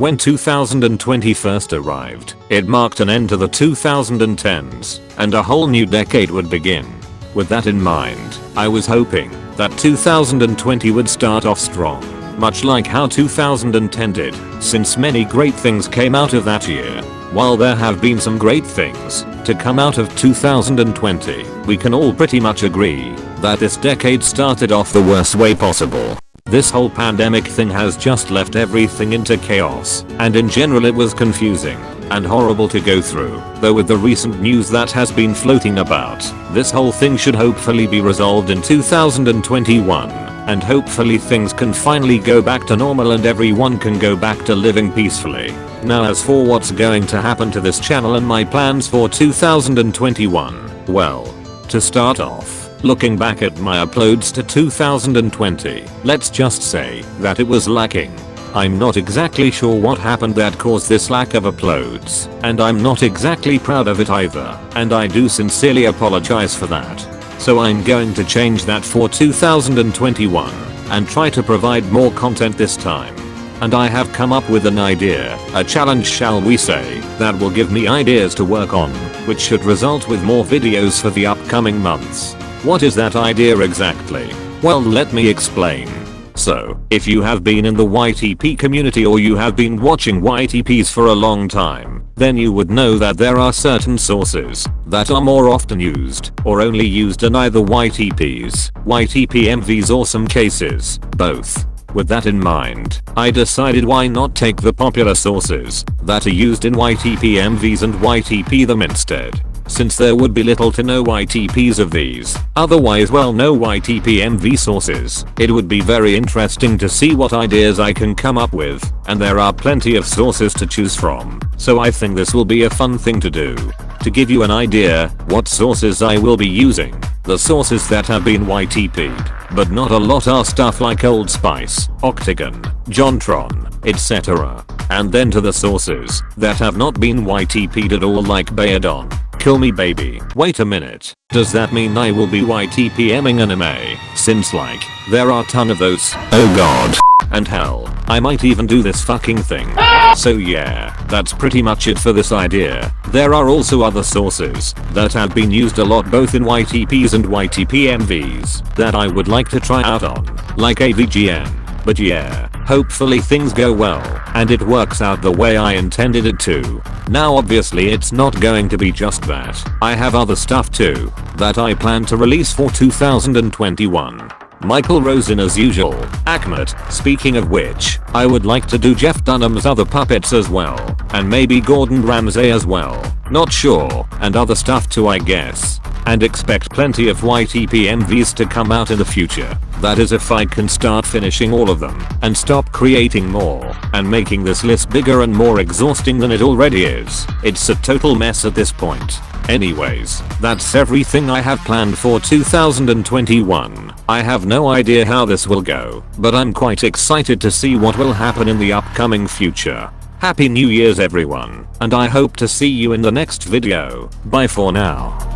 When 2020 first arrived, it marked an end to the 2010s, and a whole new decade would begin. With that in mind, I was hoping that 2020 would start off strong, much like how 2010 did, since many great things came out of that year. While there have been some great things to come out of 2020, we can all pretty much agree that this decade started off the worst way possible. This whole pandemic thing has just left everything into chaos, and in general it was confusing and horrible to go through. Though with the recent news that has been floating about, this whole thing should hopefully be resolved in 2021, and hopefully things can finally go back to normal and everyone can go back to living peacefully. Now as for what's going to happen to this channel and my plans for 2021, well, to start off, looking back at my uploads to 2020, let's just say that it was lacking. I'm not exactly sure what happened that caused this lack of uploads, and I'm not exactly proud of it either, and I do sincerely apologize for that. So I'm going to change that for 2021 and try to provide more content this time. And I have come up with an idea, a challenge shall we say, that will give me ideas to work on, which should result with more videos for the upcoming months. What is that idea exactly? Well, let me explain. So, if you have been in the YTP community or you have been watching YTPs for a long time, then you would know that there are certain sources that are more often used or only used in either YTPs, YTPMVs or some cases, both. With that in mind, I decided why not take the popular sources that are used in YTPMVs and YTP them instead. Since there would be little to no YTPs of these, otherwise well no YTPMV sources, it would be very interesting to see what ideas I can come up with, and there are plenty of sources to choose from, so I think this will be a fun thing to do. To give you an idea what sources I will be using, the sources that have been YTP'd, but not a lot are stuff like Old Spice, Octagon, Jontron, etc. And then to the sources that have not been YTP'd at all like Bayadon, Kill Me Baby. Wait a minute, does that mean I will be YTPMing anime? Since like, there are a ton of those. Oh god. And hell, I might even do this fucking thing. So yeah, that's pretty much it for this idea. There are also other sources that have been used a lot both in YTPs and YTPMVs that I would like to try out on, like AVGN. But yeah, hopefully things go well and it works out the way I intended it to. Now obviously it's not going to be just that. I have other stuff too that I plan to release for 2021. Michael Rosen as usual, Akmat, speaking of which, I would like to do Jeff Dunham's other puppets as well, and maybe Gordon Ramsay as well, not sure, and other stuff too I guess. And expect plenty of YTPMVs to come out in the future. That is if I can start finishing all of them and stop creating more and making this list bigger and more exhausting than it already is. It's a total mess at this point. Anyways, that's everything I have planned for 2021. I have no idea how this will go, but I'm quite excited to see what will happen in the upcoming future. Happy New Year's everyone, and I hope to see you in the next video. Bye for now.